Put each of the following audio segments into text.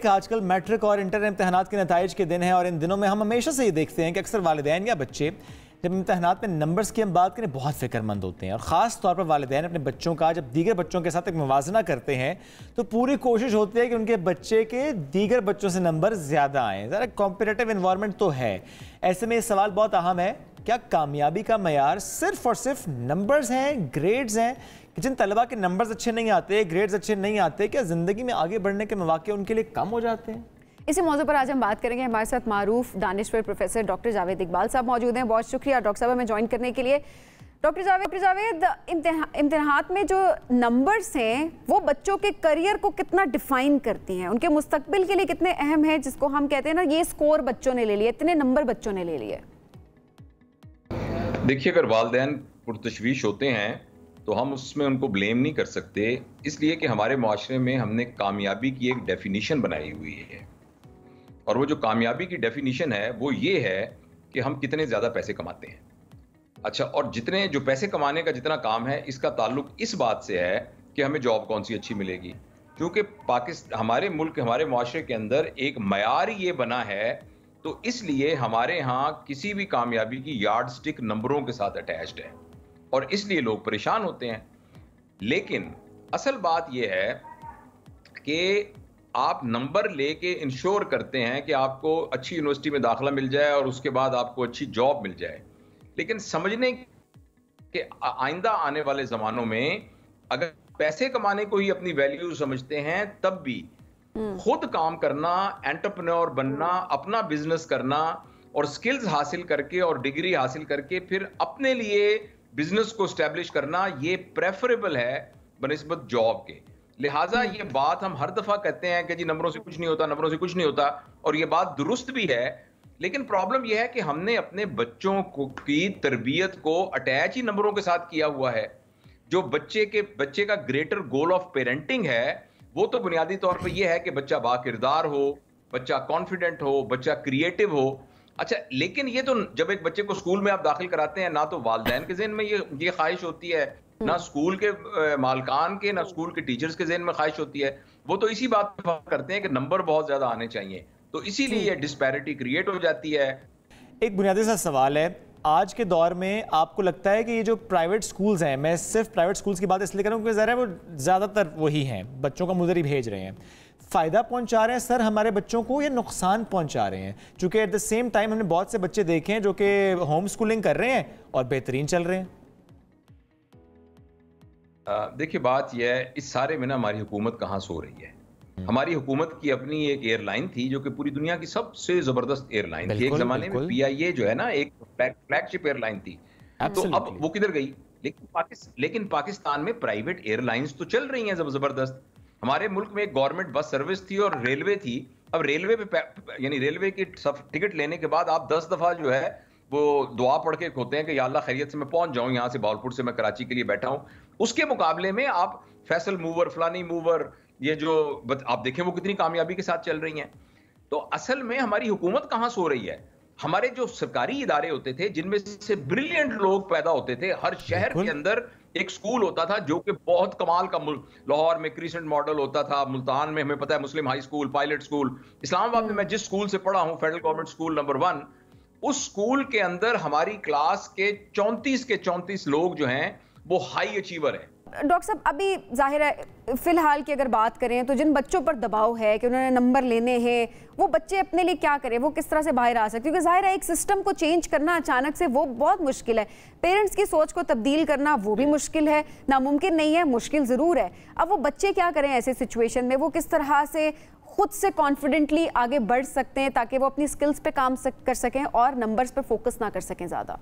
کہ آج کل میٹرک اور انٹر امتحانات کے نتائج کے دن ہیں اور ان دنوں میں ہم ہمیشہ سے یہ دیکھتے ہیں کہ اکثر والدین یا بچے جب امتحانات میں نمبرز کی ہم بات کریں بہت فکر مند ہوتے ہیں، اور خاص طور پر والدین اپنے بچوں کا جب دیگر بچوں کے ساتھ ایک موازنہ کرتے ہیں تو پوری کوشش ہوتی ہے کہ ان کے بچے کے دیگر بچوں سے نمبر زیادہ آئیں۔ ذرا کمپیٹیٹیو انوائرمنٹ تو ہے، ایسے میں یہ سوال بہت اہم ہے، کیا کامیابی کا معیار صرف اور صرف نمبرز ہیں، گریڈز ہیں؟ جن طلبہ کے نمبرز اچھے نہیں آتے، گریڈز اچھے نہیں آتے، کیا زندگی میں آگے بڑھنے کے مواقع ان کے لیے کم ہو جاتے ہیں؟ اسی موضوع پر آج ہم بات کریں گے۔ ہمارے ساتھ معروف دانشور پروفیسر ڈاکٹر جاوید اقبال صاحب موجود ہیں۔ بہت شکریہ ڈاکٹر صاحب ہمیں جوائن کرنے کے لیے۔ ڈاکٹر جاوید، امتحانات میں جو نمبرز ہیں وہ بچوں کے کریئر کو کتنا ڈیفائن کرتی ہیں، ان کے مستقبل کے لیے کتنے اہم ہیں، جس کو ہم کہتے ہیں نا یہ سکور بچوں نے لے لیا، اتنے نمبر بچوں نے لے لیے؟ دیکھیے، اگر والدین پرتشویش ہوتے ہیں تو ہم اس میں ان کو بلیم نہیں کر سکتے، اس لیے کہ ہمارے معاشرے میں ہم نے کامیابی کی ایک ڈیفینیشن بنائی ہوئی ہے، اور وہ جو کامیابی کی ڈیفینیشن ہے وہ یہ ہے کہ ہم کتنے زیادہ پیسے کماتے ہیں۔ اچھا، اور جتنے جو پیسے کمانے کا جتنا کام ہے اس کا تعلق اس بات سے ہے کہ ہمیں جاب کون سی اچھی ملے گی، کیونکہ ہمارے ملک، ہمارے معاشرے کے اندر ایک معیار یہ بنا ہے، تو اس لیے ہمارے ہاں کسی بھی کامیابی کی یارڈ سٹک نمبروں کے ساتھ اٹیچڈ ہے، اور اس لیے لوگ پریشان ہوتے ہیں۔ لیکن اصل بات یہ ہے کہ آپ نمبر لے کے انشور کرتے ہیں کہ آپ کو اچھی یونیورسٹی میں داخلہ مل جائے اور اس کے بعد آپ کو اچھی جاب مل جائے، لیکن سمجھنے کہ آئندہ آنے والے زمانوں میں اگر پیسے کمانے کو ہی اپنی ویلیو سمجھتے ہیں، تب بھی خود کام کرنا، انٹرپرینور بننا، اپنا بزنس کرنا اور سکلز حاصل کر کے اور ڈگری حاصل کر کے پھر اپنے لیے بزنس کو اسٹیبلش کرنا، یہ پریفریبل ہے بنسبت جاب کے۔ لہٰذا یہ بات ہم ہر دفعہ کہتے ہیں کہ جی نمبروں سے کچھ نہیں ہوتا، نمبروں سے کچھ نہیں ہوتا، اور یہ بات درست بھی ہے، لیکن پرابلم یہ ہے کہ ہم نے اپنے بچوں کی تربیت کو اٹیچ ہی نمبروں کے ساتھ کیا ہوا ہے۔ جو بچے کا گریٹر گول آف پیرنٹنگ ہے وہ تو بنیادی طور پہ یہ ہے کہ بچہ با کردار ہو، بچہ کانفیڈنٹ ہو، بچہ کریٹو ہو۔ اچھا، لیکن یہ تو جب ایک بچے کو اسکول میں آپ داخل کراتے ہیں، نہ تو والدین کے ذہن میں یہ خواہش ہوتی ہے، نہ اسکول کے مالکان کے، نہ اسکول کے ٹیچرز کے ذہن میں خواہش ہوتی ہے، وہ تو اسی بات پہ کرتے ہیں کہ نمبر بہت زیادہ آنے چاہیے، تو اسی لیے یہ ڈسپیرٹی کریٹ ہو جاتی ہے۔ ایک بنیادی سا سوال ہے، آج کے دور میں آپ کو لگتا ہے کہ یہ جو پرائیویٹ سکولز ہیں، میں صرف پرائیویٹ سکولز کی بات اس لیے کر رہا ہوں کہ ظاہر ہے وہ زیادہ تر وہی ہیں، بچوں کا مدری بھیج رہے ہیں، فائدہ پہنچا رہے ہیں سر ہمارے بچوں کو یا نقصان پہنچا رہے ہیں؟ چونکہ ایٹ دا سیم ٹائم ہم نے بہت سے بچے دیکھے ہیں جو کہ ہوم سکولنگ کر رہے ہیں اور بہترین چل رہے ہیں۔ دیکھیے، بات یہ ہے، اس سارے میں نا ہماری حکومت کہاں سو رہی ہے۔ ہماری حکومت کی اپنی ایک ایئر لائن تھی جو کہ پوری دنیا کی سب سے زبردست ایئر لائن تھی ایک زمانے میں، پی آئی اے جو ہے نا، ایک فلیگ شپ ایئر لائن تھی، تو اب وہ کدھر گئی؟ لیکن پاکستان میں پرائیویٹ ایئر لائنز تو چل رہی ہیں زبردست۔ ہمارے ملک میں ایک گورنمنٹ بس سروس تھی اور ریلوے تھی، اب ریلوے پہ یعنی ریلوے کی ٹکٹ لینے کے بعد آپ 10 دفعہ جو ہے وہ دعا پڑھ کے کھوتے ہیں کہ یا اللہ خیریت سے میں پہنچ جاؤں یہاں سے، باولپور سے میں کراچی کے لیے بیٹھا ہوں۔ اس کے مقابلے میں آپ فیصل موور، فلانی موور، یہ جو آپ دیکھیں وہ کتنی کامیابی کے ساتھ چل رہی ہیں۔ تو اصل میں ہماری حکومت کہاں سو رہی ہے؟ ہمارے جو سرکاری ادارے ہوتے تھے جن میں سے بریلینٹ لوگ پیدا ہوتے تھے، ہر شہر کے اندر ایک سکول ہوتا تھا جو کہ بہت کمال کا، لاہور میں کریسنٹ ماڈل ہوتا تھا، ملتان میں ہمیں پتہ ہے مسلم ہائی سکول، پائلٹ سکول، اسلام آباد میں میں جس سکول سے پڑھا ہوں فیڈرل گورنمنٹ سکول نمبر 1، اس سکول کے اندر ہماری کلاس کے 34 لوگ جو ہیں وہ ہائی اچیور ہیں۔ ڈاکٹر صاحب، ابھی ظاہر ہے فی الحال کی اگر بات کریں تو جن بچوں پر دباؤ ہے کہ انہوں نے نمبر لینے ہیں، وہ بچے اپنے لیے کیا کریں، وہ کس طرح سے باہر آ سکتے؟ کیونکہ ظاہر ہے ایک سسٹم کو چینج کرنا اچانک سے وہ بہت مشکل ہے، پیرنٹس کی سوچ کو تبدیل کرنا وہ بھی مشکل ہے، ناممکن نہیں ہے، مشکل ضرور ہے۔ اب وہ بچے کیا کریں ایسے سچویشن میں؟ وہ کس طرح سے خود سے کانفیڈنٹلی آگے بڑھ سکتے ہیں تاکہ وہ اپنی سکلز پہ کام کر سکیں اور نمبرز پہ فوکس نہ کر سکیں زیادہ؟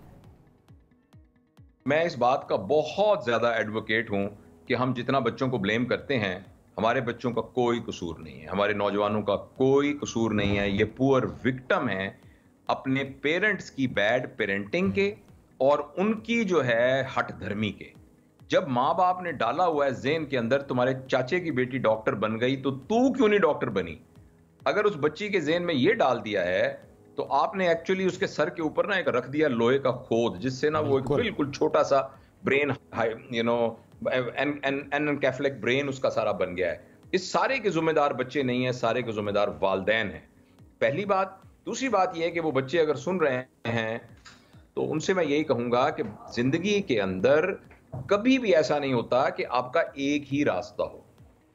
میں اس بات کا بہت زیادہ ایڈوکیٹ ہوں کہ ہم جتنا بچوں کو بلیم کرتے ہیں، ہمارے بچوں کا کوئی قصور نہیں ہے، ہمارے نوجوانوں کا کوئی قصور نہیں ہے، یہ پور وکٹم ہیں اپنے پیرنٹس کی بیڈ پیرنٹنگ کے اور ان کی جو ہے ہٹ دھرمی کے۔ جب ماں باپ نے ڈالا ہوا ہے ذہن کے اندر تمہارے چاچے کی بیٹی ڈاکٹر بن گئی تو کیوں نہیں ڈاکٹر بنی، اگر اس بچی کے ذہن میں یہ ڈال دیا ہے تو آپ نے ایکچولی اس کے سر کے اوپر نا ایک رکھ دیا لوہے کا کھود، جس سے نا وہ ایک بالکل چھوٹا سا برین، انکیفلک برین اس کا سارا بن گیا ہے۔ इस सारे के जिम्मेदार बच्चे नहीं हैं, सारे के जिम्मेदार वालिदैन हैं, पहली बात। दूसरी बात यह है कि वो बच्चे अगर सुन रहे हैं तो उनसे मैं यही कहूंगा कि जिंदगी के अंदर कभी भी ऐसा नहीं होता कि आपका एक ही रास्ता हो।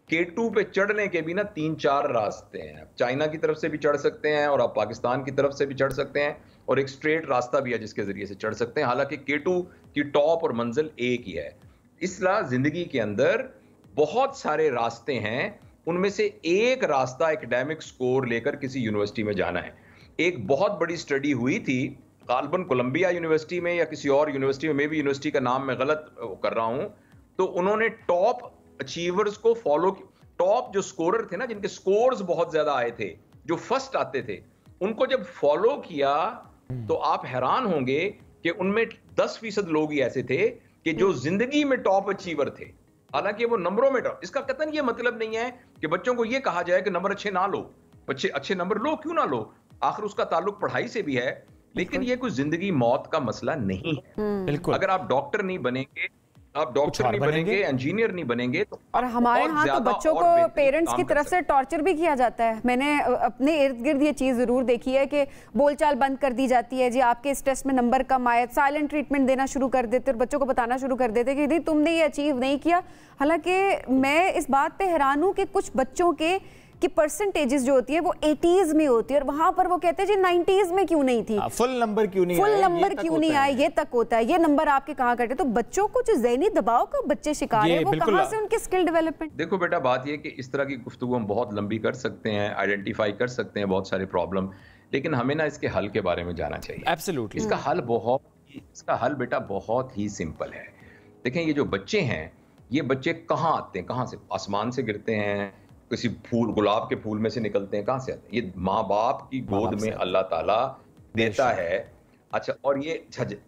K2 पे चढ़ने के भी ना 3-4 रास्ते हैं। आप चाइना की तरफ से भी चढ़ सकते हैं और आप पाकिस्तान की तरफ से भी चढ़ सकते हैं, और एक स्ट्रेट रास्ता भी है जिसके जरिए से चढ़ सकते हैं। हालांकि K2 की टॉप और मंजिल एक ही है। इसलिए जिंदगी के अंदर बहुत सारे रास्ते हैं, उनमें से एक रास्ता एकेडमिक स्कोर लेकर किसी यूनिवर्सिटी में जाना है। एक बहुत बड़ी स्टडी हुई थी गालबन कोलंबिया यूनिवर्सिटी में या किसी और यूनिवर्सिटी में, भी यूनिवर्सिटी का नाम मैं गलत कर रहा हूं, तो उन्होंने टॉप अचीवर्स को फॉलो, टॉप जो स्कोरर थे ना, जिनके स्कोर्स बहुत ज्यादा आए थे, जो फर्स्ट आते थे, उनको जब फॉलो किया तो आप हैरान होंगे कि उनमें 10% लोग ही ऐसे थे कि जो जिंदगी में टॉप अचीवर थे। हालांकि वो नंबरों में टॉप, इसका कतई ये मतलब नहीं है कि बच्चों को ये कहा जाए कि नंबर अच्छे ना लो, बच्चे अच्छे नंबर लो, क्यों ना लो, आखिर उसका ताल्लुक पढ़ाई से भी है, लेकिन ये कोई जिंदगी मौत का मसला नहीं है। बिल्कुल, अगर आप डॉक्टर नहीं बनेंगे, आप डॉक्टर नहीं बनेंगे, इंजीनियर नहीं बनेंगे तो, और हमारे यहाँ तो बच्चों को पेरेंट्स की तरफ से टॉर्चर भी किया जाता है। मैंने अपने इर्द गिर्द ये चीज़ जरूर देखी है कि बोलचाल बंद कर दी जाती है, जी आपके इस टेस्ट में नंबर कम आए, साइलेंट ट्रीटमेंट देना शुरू कर देते और बच्चों को बताना शुरू कर देते कि नहीं तुमने ये अचीव नहीं किया। हालांकि मैं इस बात पे हैरान हूँ कि कुछ बच्चों के कि परसेंटेजेस जो होती है वो 80s में होती है और वहां पर वो कहते हैं जी 90s में क्यों नहीं थी, फुल नंबर क्यों नहीं आए, ये तक होता है, ये नंबर आपके कहाँ कटे। तो बच्चों को जो ज़हनी दबाव का बच्चे शिकार है, वो कहाँ से उनके स्किल डेवलपमेंट। देखो बेटा, बात ये कि इस तरह की गुफ्तगू हम बहुत लंबी कर सकते हैं, आइडेंटिफाई कर सकते हैं बहुत सारे प्रॉब्लम, लेकिन हमें ना इसके हल के बारे में जाना चाहिए। एब्सोल्युटली, इसका हल बेटा बहुत ही सिंपल है। देखें, ये जो बच्चे हैं, ये बच्चे कहाँ आते हैं, कहाँ से? आसमान से गिरते हैं, किसी फूल, गुलाब के फूल में से निकलते हैं, कहां से आते हैं? ये माँ बाप की गोद में अल्लाह ताला देता है। अच्छा, और ये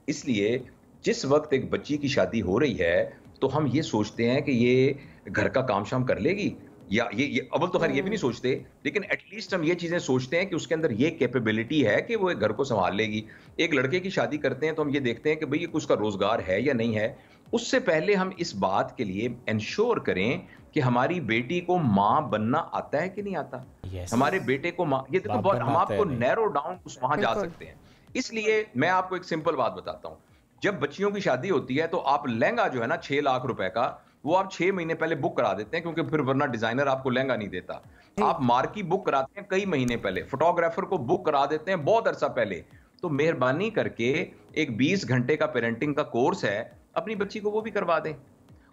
इसलिए जिस वक्त एक बच्ची की शादी हो रही है तो हम ये सोचते हैं कि ये घर का काम शाम कर लेगी, या ये अव्वल तो खैर ये भी नहीं सोचते, लेकिन एटलीस्ट हम ये चीजें सोचते हैं कि उसके अंदर ये कैपेबिलिटी है कि वो एक घर को संभाल लेगी। एक लड़के की शादी करते हैं तो हम ये देखते हैं कि भाई ये उसका रोजगार है या नहीं है। उससे पहले हम इस बात के लिए इंश्योर करें कि हमारी बेटी को माँ बनना आता है कि नहीं आता। हमारे बेटे को माँ, ये देखो हम आपको नैरो डाउन वहां जा सकते हैं। इसलिए मैं आपको एक सिंपल बात बताता हूं, जब बच्चियों की शादी होती है तो आप लहंगा जो है ना 6 लाख रुपए का, वो आप 6 महीने पहले बुक करा देते हैं, क्योंकि फिर वरना डिजाइनर आपको लहंगा नहीं देता। आप मार्की बुक कराते हैं कई महीने पहले, फोटोग्राफर को बुक करा देते हैं बहुत अरसा पहले। तो मेहरबानी करके एक 20 घंटे का पेरेंटिंग का कोर्स है, अपनी बच्ची को वो भी करवा दें।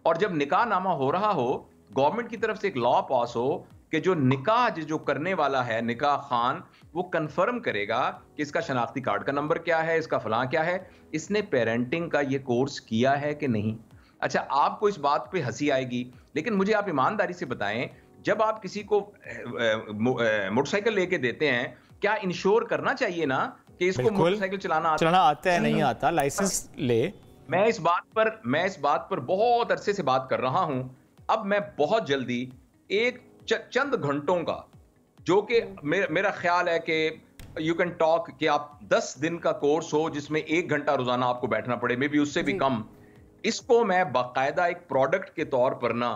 और जब निकाह नामा हो रहा हो, गवर्नमेंट की तरफ से एक लॉ पास हो कि जो निकाह जो करने वाला है, निकाह खान, वो कंफर्म करेगा कि इसका शनाख्ती कार्ड का नंबर क्या है, इसका फलां क्या है, इसने पेरेंटिंग का ये कोर्स किया है कि नहीं। अच्छा, आपको इस बात पे हंसी आएगी, लेकिन मुझे आप ईमानदारी से बताएं, जब आप किसी को मोटरसाइकिल लेके देते हैं, क्या इंश्योर करना चाहिए ना कि इसको मोटरसाइकिल चलाना आता है नहीं आता, लाइसेंस ले। मैं इस बात पर बहुत अरसे से बात कर रहा हूं। अब मैं बहुत जल्दी एक चंद घंटों का, जो कि मेरा ख्याल है कि यू कैन टॉक, कि आप 10 दिन का कोर्स हो जिसमें 1 घंटा रोजाना आपको बैठना पड़े, मे बी उससे भी कम, इसको मैं बाकायदा एक प्रोडक्ट के तौर पर ना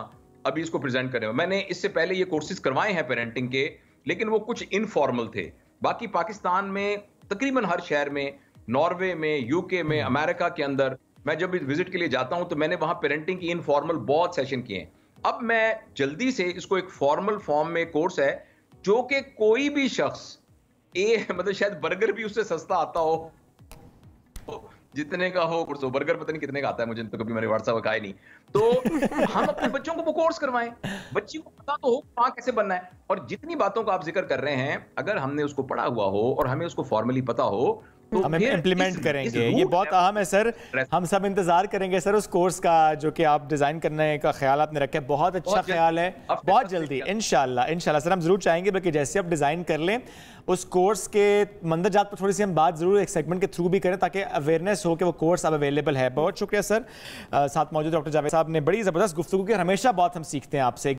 अभी इसको प्रेजेंट कर रहा हूं। मैंने इससे पहले ये कोर्सेज करवाए हैं पेरेंटिंग के, लेकिन वो कुछ इनफॉर्मल थे। बाकी पाकिस्तान में तकरीबन हर शहर में, नॉर्वे में, यूके में, अमेरिका के अंदर, मैं जब विजिट के लिए जाता हूं तो मैंने वहां पेरेंटिंग की इनफॉर्मल बहुत सेशन किए हैं। अब मैं जल्दी से इसको एक फॉर्मल फॉर्म में कोर्स है, जो कि कोई भी शख्स मतलब शायद बर्गर भी उससे सस्ता आता हो, जितने का हो कोर्स, बर्गर पता नहीं कितने का आता है, मुझे तो कभी मैंने व्हाट्सएप खाया नहीं। तो हम अपने बच्चों को वो कोर्स करवाएं, बच्ची को पता तो हो मां कैसे बनना है। और जितनी बातों का आप जिक्र कर रहे हैं, अगर हमने उसको पढ़ा हुआ हो और हमें उसको फॉर्मली पता हो तो हम इम्प्लीमेंट करेंगे। ये बहुत अहम है सर, हम सब इंतजार करेंगे सर उस कोर्स का जो कि आप डिजाइन करने का ख्याल आपने रखा है। बहुत अच्छा ख्याल है, बहुत जल्दी इंशाल्लाह सर हम जरूर चाहेंगे, बल्कि जैसे आप डिजाइन कर लें उस कोर्स के मंदरजात पर थोड़ी सी हम बात जरूर एक सेगमेंट के थ्रू भी करें, ताकि अवेयरनेस हो कि वो कोर्स अब अवेलेबल है। बहुत शुक्रिया सर, साथ मौजूद डॉक्टर जावेद साहब ने बड़ी ज़बरदस्त गुफ्तगू की। हमेशा बहुत हम सीखते हैं आपसे।